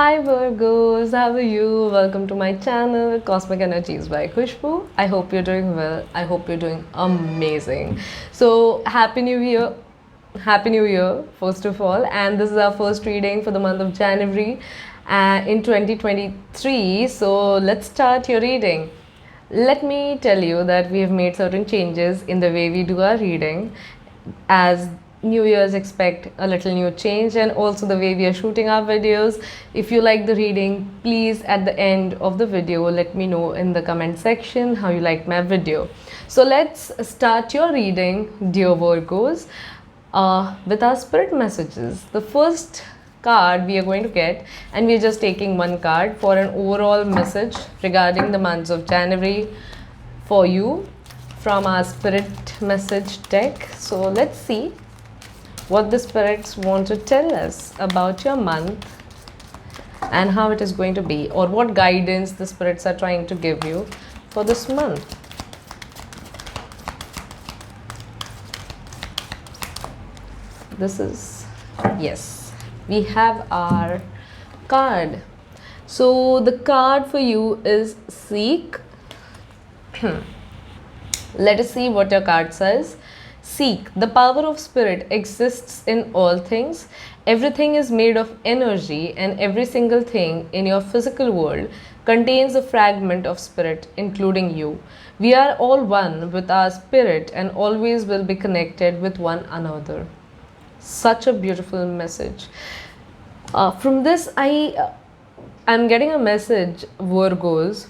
Hi Virgos, how are you? Welcome to my channel Cosmic Energies by Khushboo. I hope you're doing well. I hope you're doing amazing. So, Happy New Year. Happy New Year, first of all. And this is our first reading for the month of January in 2023. So, let's start your reading. Let me tell you that we have made certain changes in the way we do our reading, as New Year's expect a little new change, and also the way we are shooting our videos. If you like the reading, please at the end of the video let me know in the comment section how you like my video. So let's start your reading, dear Virgos, with our spirit messages. The first card we are going to get, and we are just taking one card for an overall message regarding the months of January for you from our spirit message deck. So let's see what the spirits want to tell us about your month and how it is going to be, or what guidance the spirits are trying to give you for this month. This is, yes, we have our card. So the card for you is Seek. Let us see what your card says. Seek. The power of spirit exists in all things. Everything is made of energy, and every single thing in your physical world contains a fragment of spirit, including you. We are all one with our spirit and always will be connected with one another. Such a beautiful message. From this, I'm getting a message, Virgos,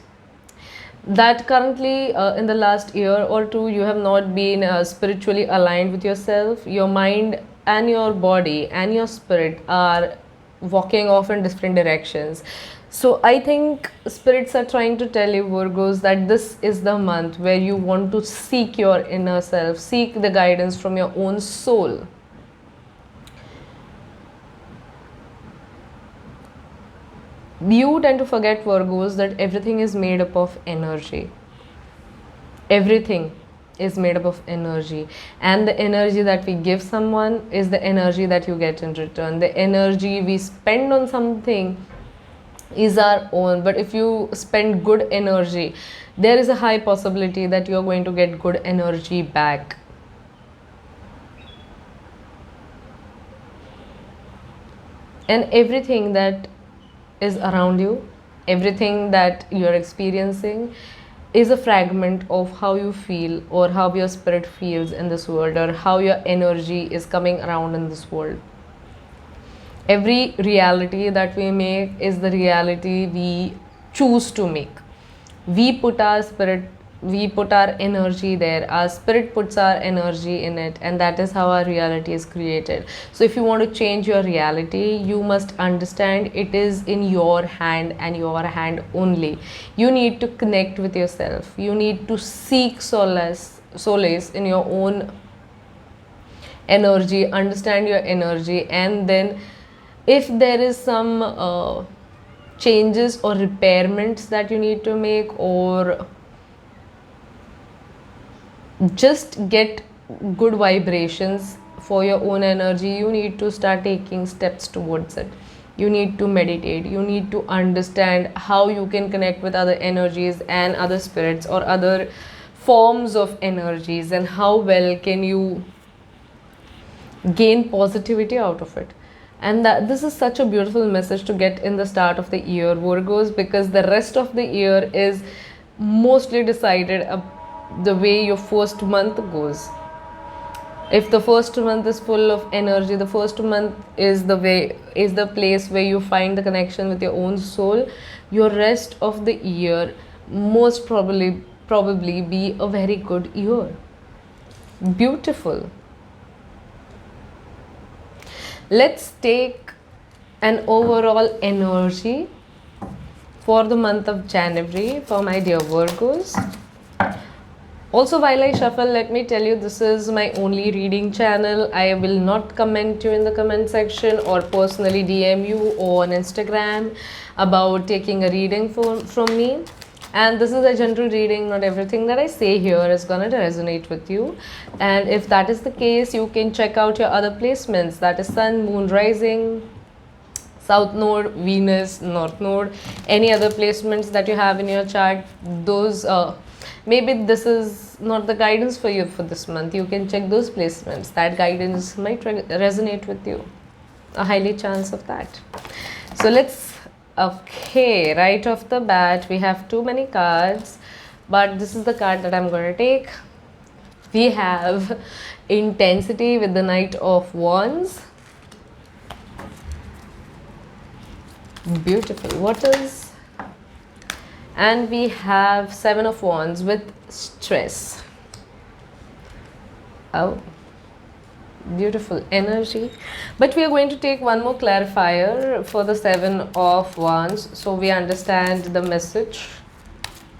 that currently in the last year or two you have not been spiritually aligned with yourself. Your mind and your body and your spirit are walking off in different directions. So I think spirits are trying to tell you, Virgos, that this is the month where you want to seek your inner self, seek the guidance from your own soul. You tend to forget, Virgos, that everything is made up of energy. Everything is made up of energy, and the energy that we give someone is the energy that you get in return. The energy we spend on something is our own, but if you spend good energy, there is a high possibility that you are going to get good energy back. And everything that is around you, everything that you are experiencing is a fragment of how you feel, or how your spirit feels in this world, or how your energy is coming around in this world. Every reality that we make is the reality we choose to make. We put our energy there, our spirit puts our energy in it, and that is how our reality is created. So if you want to change your reality, you must understand it is in your hand and your hand only. You need to connect with yourself. You need to seek solace in your own energy, understand your energy, and then if there is some changes or repairments that you need to make, or just get good vibrations for your own energy, you need to start taking steps towards it. You need to meditate. You need to understand how you can connect with other energies and other spirits or other forms of energies, and how well can you gain positivity out of it. And this is such a beautiful message to get in the start of the year, Virgos, because the rest of the year is mostly decided the way your first month goes. If the first month is full of energy, the first month is the place where you find the connection with your own soul, your rest of the year most probably be a very good year. Beautiful. Let's take an overall energy for the month of January for my dear Virgos. Also, while I shuffle, let me tell you, this is my only reading channel. I will not comment you in the comment section or personally DM you on Instagram about taking a reading from me. And this is a general reading. Not everything that I say here is gonna resonate with you. And if that is the case, you can check out your other placements. That is Sun, Moon, Rising, South node, Venus, North node, any other placements that you have in your chart, those maybe this is not the guidance for you for this month. You can check those placements. That guidance might resonate with you. A highly chance of that. So let's, okay, right off the bat, we have too many cards, but this is the card that I'm going to take. We have intensity with the Knight of Wands. Beautiful. What is? And we have Seven of Wands with stress. Oh, beautiful energy. But we are going to take one more clarifier for the Seven of Wands, so we understand the message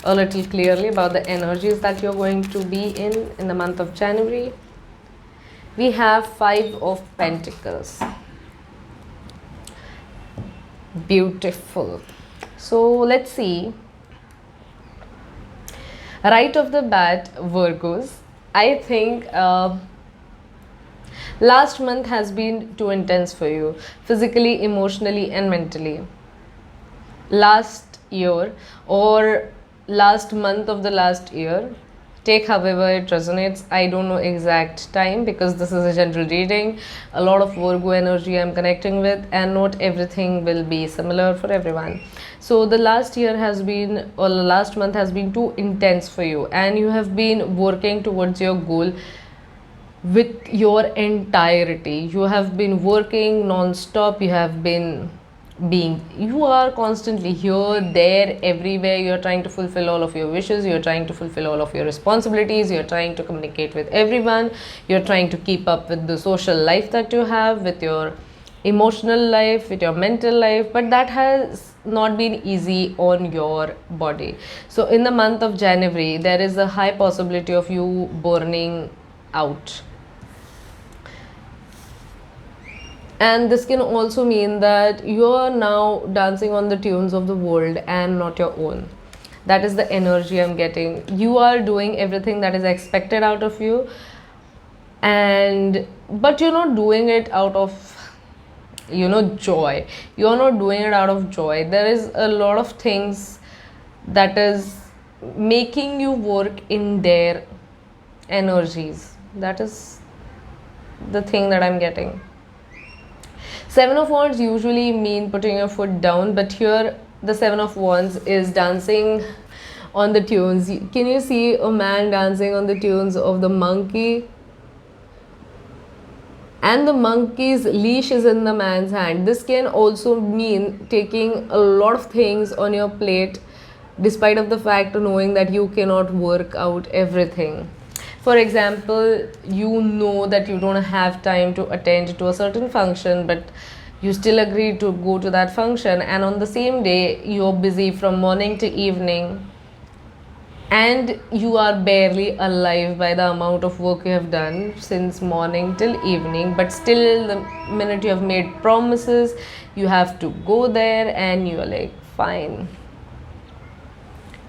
a little clearly about the energies that you're going to be in the month of January. We have Five of Pentacles. Beautiful. So let's see. Right off the bat, Virgos, I think last month has been too intense for you, physically, emotionally, and mentally. Last year or last month of the last year, take however it resonates. I don't know exact time because this is a general reading. A lot of Virgo energy I'm connecting with, and not everything will be similar for everyone. So the last year has been, or the last month has been too intense for you, and you have been working towards your goal with your entirety. You have been working non-stop. You have been you are constantly here, there, everywhere. You're trying to fulfill all of your wishes, you're trying to fulfill all of your responsibilities, you're trying to communicate with everyone, you're trying to keep up with the social life that you have, with your emotional life, with your mental life, but that has not been easy on your body. So in the month of January, there is a high possibility of you burning out. And this can also mean that you are now dancing on the tunes of the world and not your own. That is the energy I'm getting. You are doing everything that is expected out of you, but you're not doing it out of, joy. You're not doing it out of joy. There is a lot of things that is making you work in their energies. That is the thing that I'm getting. Seven of Wands usually mean putting your foot down, but here the Seven of Wands is dancing on the tunes. Can you see a man dancing on the tunes of the monkey? And the monkey's leash is in the man's hand. This can also mean taking a lot of things on your plate, despite of the fact of knowing that you cannot work out everything. For example, you know that you don't have time to attend to a certain function, but you still agree to go to that function, and on the same day you're busy from morning to evening, and you are barely alive by the amount of work you have done since morning till evening. But still, the minute you have made promises, you have to go there, and you're like, fine.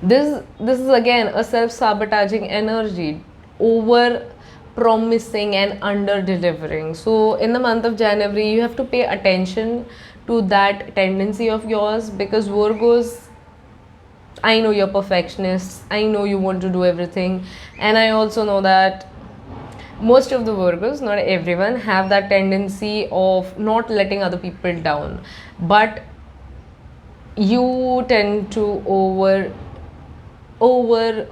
This is again a self-sabotaging energy, over promising and under delivering. So in the month of January, you have to pay attention to that tendency of yours, because Virgos, I know you're perfectionists, I know you want to do everything, and I also know that most of the Virgos, not everyone, have that tendency of not letting other people down, but you tend to over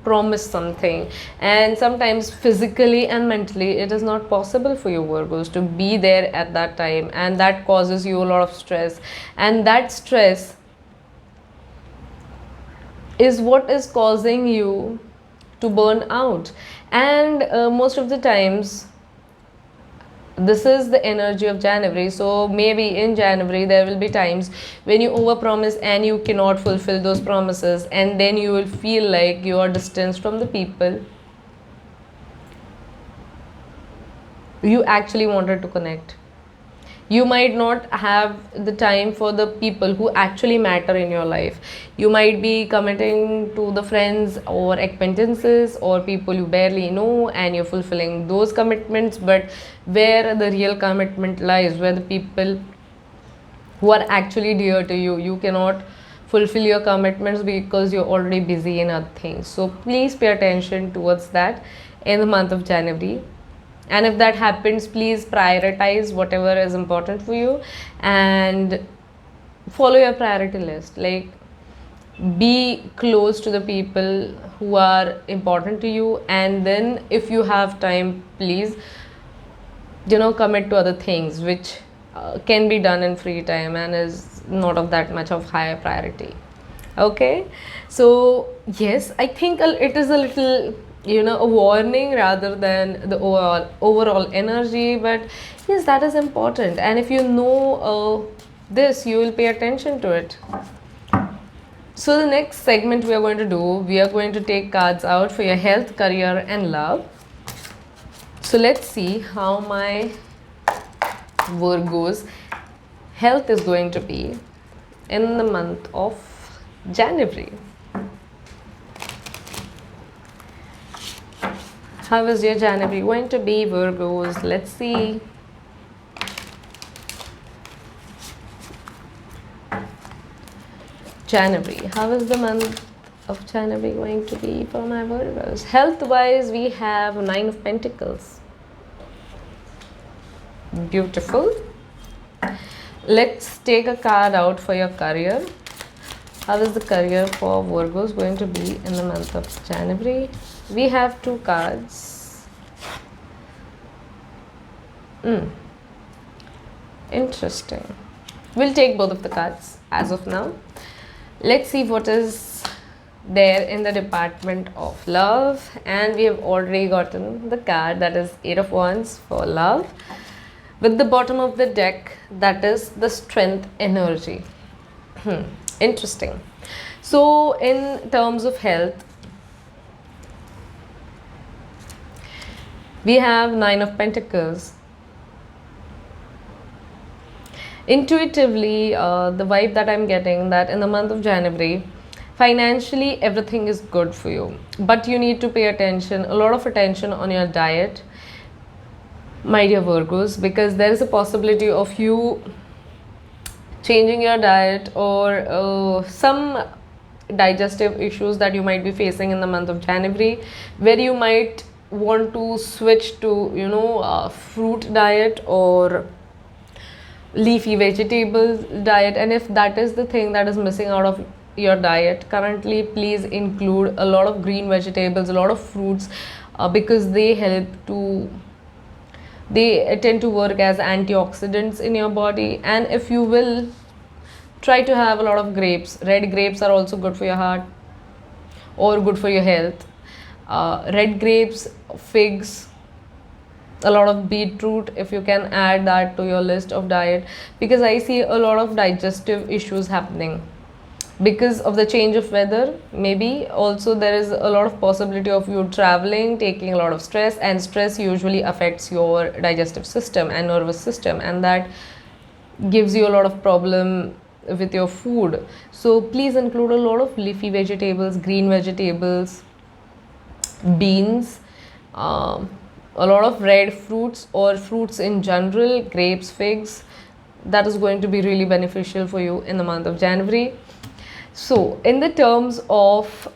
promise something, and sometimes physically and mentally it is not possible for you Virgos to be there at that time, and that causes you a lot of stress, and that stress is what is causing you to burn out. And most of the times this is the energy of January. So maybe in January there will be times when you overpromise and you cannot fulfill those promises, and then you will feel like you are distanced from the people you actually wanted to connect. You might not have the time for the people who actually matter in your life. You might be committing to the friends or acquaintances or people you barely know, and you're fulfilling those commitments, but where the real commitment lies, where the people who are actually dear to you. You cannot fulfill your commitments because you're already busy in other things. So please pay attention towards that in the month of January. And if that happens, please prioritize whatever is important for you and follow your priority list. Like, be close to the people who are important to you, and then if you have time, please commit to other things which can be done in free time and is not of that much of higher priority. Okay, so yes, I think it is a little a warning rather than the overall energy, but yes, that is important, and if you know this, you will pay attention to it. So the next segment we are going to do, we are going to take cards out for your health, career and love. So let's see how my Virgo's health is going to be in the month of January. How is your January going to be, Virgos? Let's see. January. How is the month of January going to be for my Virgos? Health-wise, we have 9 of Pentacles. Beautiful. Let's take a card out for your career. How is the career for Virgos going to be in the month of January? We have 2 cards. Interesting. We'll take both of the cards as of now. Let's see what is there in the department of love, and we have already gotten the card that is 8 of Wands for love, with the bottom of the deck that is the strength energy. Interesting. So in terms of health, we have 9 of Pentacles. Intuitively, the vibe that I'm getting, that in the month of January, financially everything is good for you, but you need to pay attention, a lot of attention on your diet, my dear Virgos, because there is a possibility of you changing your diet, or some digestive issues that you might be facing in the month of January, where you might want to switch to fruit diet or leafy vegetables diet. And if that is the thing that is missing out of your diet currently, please include a lot of green vegetables, a lot of fruits, because they tend to work as antioxidants in your body. And if you will, try to have a lot of grapes. Red grapes are also good for your heart or good for your health. Red grapes, figs, a lot of beetroot, if you can add that to your list of diet, because I see a lot of digestive issues happening because of the change of weather. Maybe also there is a lot of possibility of you traveling, taking a lot of stress, and stress usually affects your digestive system and nervous system, and that gives you a lot of problem with your food. So please include a lot of leafy vegetables, green vegetables, beans, a lot of red fruits or fruits in general, grapes, figs. That is going to be really beneficial for you in the month of January. So in the terms of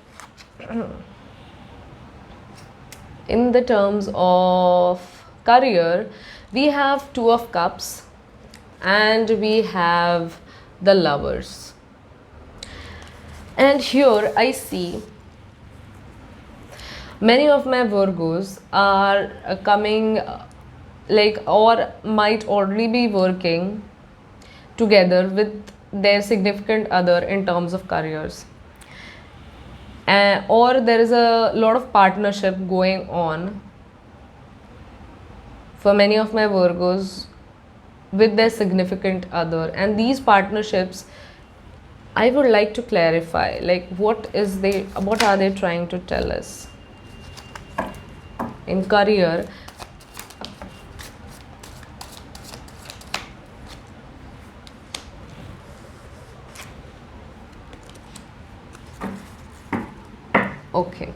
career, we have 2 of Cups and we have the Lovers. And here I see many of my Virgos are coming or might already be working together with their significant other in terms of careers, or there is a lot of partnership going on for many of my Virgos with their significant other. And these partnerships, I would like to clarify, what are they trying to tell us in career. Okay,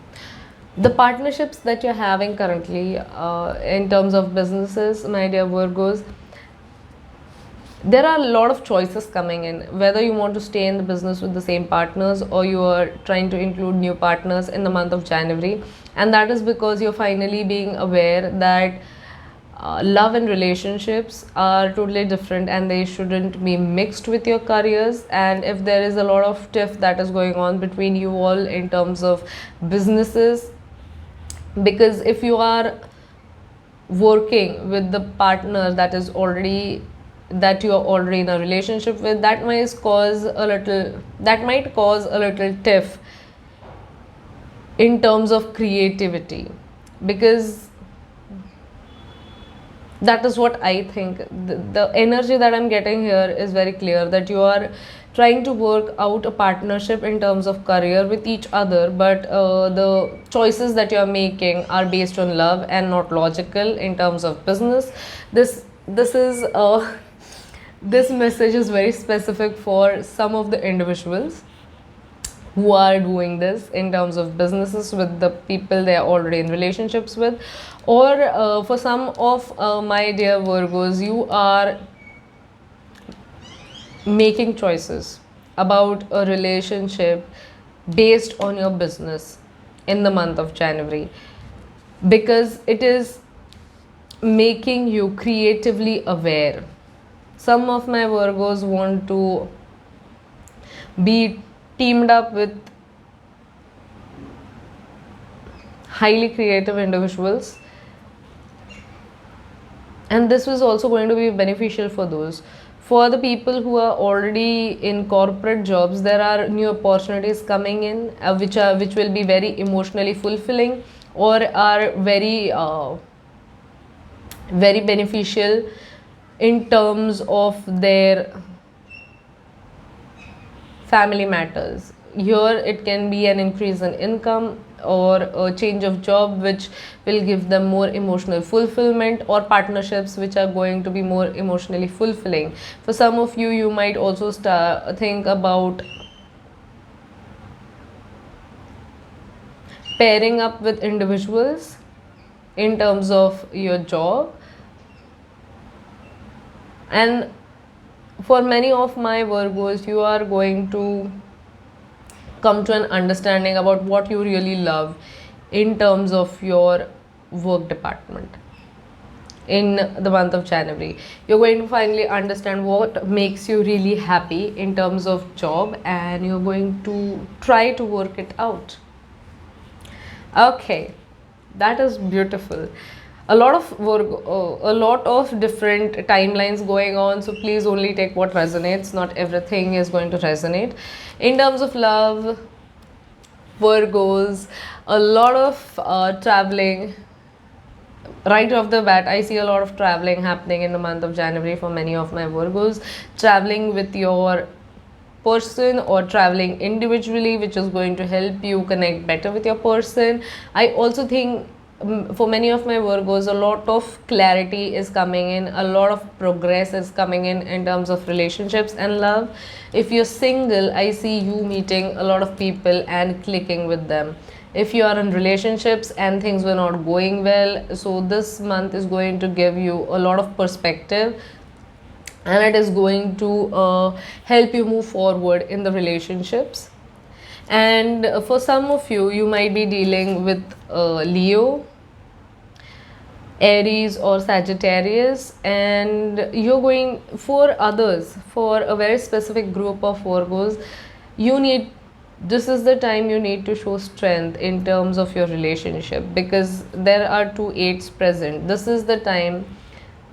the partnerships that you're having currently in terms of businesses, my dear Virgos, there are a lot of choices coming in, whether you want to stay in the business with the same partners or you are trying to include new partners in the month of January. And that is because you're finally being aware that love and relationships are totally different and they shouldn't be mixed with your careers. And if there is a lot of tiff that is going on between you all in terms of businesses, because if you are working with the partner that you are already in a relationship with, that might cause a little tiff in terms of creativity, because that is what I think. The energy that I'm getting here is very clear that you are trying to work out a partnership in terms of career with each other, but the choices that you are making are based on love and not logical in terms of business. This is this message is very specific for some of the individuals who are doing this in terms of businesses with the people they are already in relationships with, or for some of my dear Virgos, you are making choices about a relationship based on your business in the month of January, because it is making you creatively aware. Some of my Virgos want to be teamed up with highly creative individuals, and this was also going to be beneficial for those. For the people who are already in corporate jobs, there are new opportunities coming in, which will be very emotionally fulfilling or are very beneficial in terms of their family matters. Here it can be an increase in income or a change of job which will give them more emotional fulfillment, or partnerships which are going to be more emotionally fulfilling. For some of you, you might also think about pairing up with individuals in terms of your job. And for many of my Virgos, you are going to come to an understanding about what you really love in terms of your work department in the month of January. You're going to finally understand what makes you really happy in terms of job, and you're going to try to work it out. Okay, that is beautiful. A lot of a lot of different timelines going on, so please only take what resonates. Not everything is going to resonate. In terms of love, Virgos, a lot of traveling. Right off the bat, I see a lot of traveling happening in the month of January for many of my Virgos. Traveling with your person or traveling individually, which is going to help you connect better with your person. I also think for many of my Virgos, a lot of clarity is coming in, a lot of progress is coming in terms of relationships and love. If you're single, I see you meeting a lot of people and clicking with them. If you are in relationships and things were not going well, so this month is going to give you a lot of perspective, and it is going to help you move forward in the relationships. And for some of you, you might be dealing with Leo, Aries or Sagittarius, and you're going, for others, for a very specific group of Virgos, this is the time you need to show strength in terms of your relationship, because there are two eights present. This is the time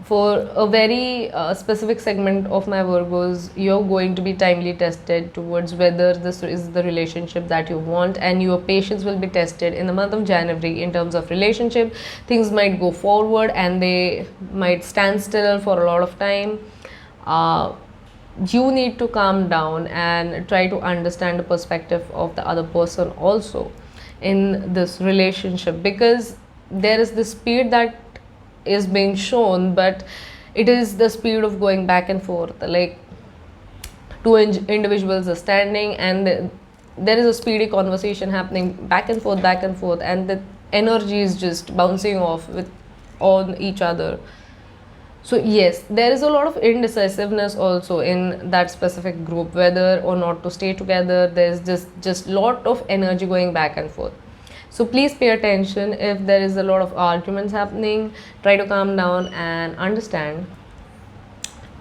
for a very specific segment of my Virgos. You're going to be timely tested towards whether this is the relationship that you want, and your patience will be tested in the month of January in terms of relationship. Things might go forward and they might stand still for a lot of time. You need to calm down and try to understand the perspective of the other person also in this relationship, because there is this speed that is being shown, but it is the speed of going back and forth. Like two individuals are standing and there is a speedy conversation happening back and forth, and the energy is just bouncing off on each other. So yes, there is a lot of indecisiveness also in that specific group, whether or not to stay together. There's just lot of energy going back and forth. So please pay attention if there is a lot of arguments happening. Try to calm down and understand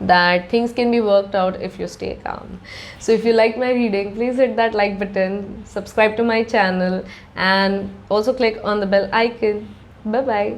that things can be worked out if you stay calm. So if you like my reading, please hit that like button, subscribe to my channel, and also click on the bell icon. Bye bye.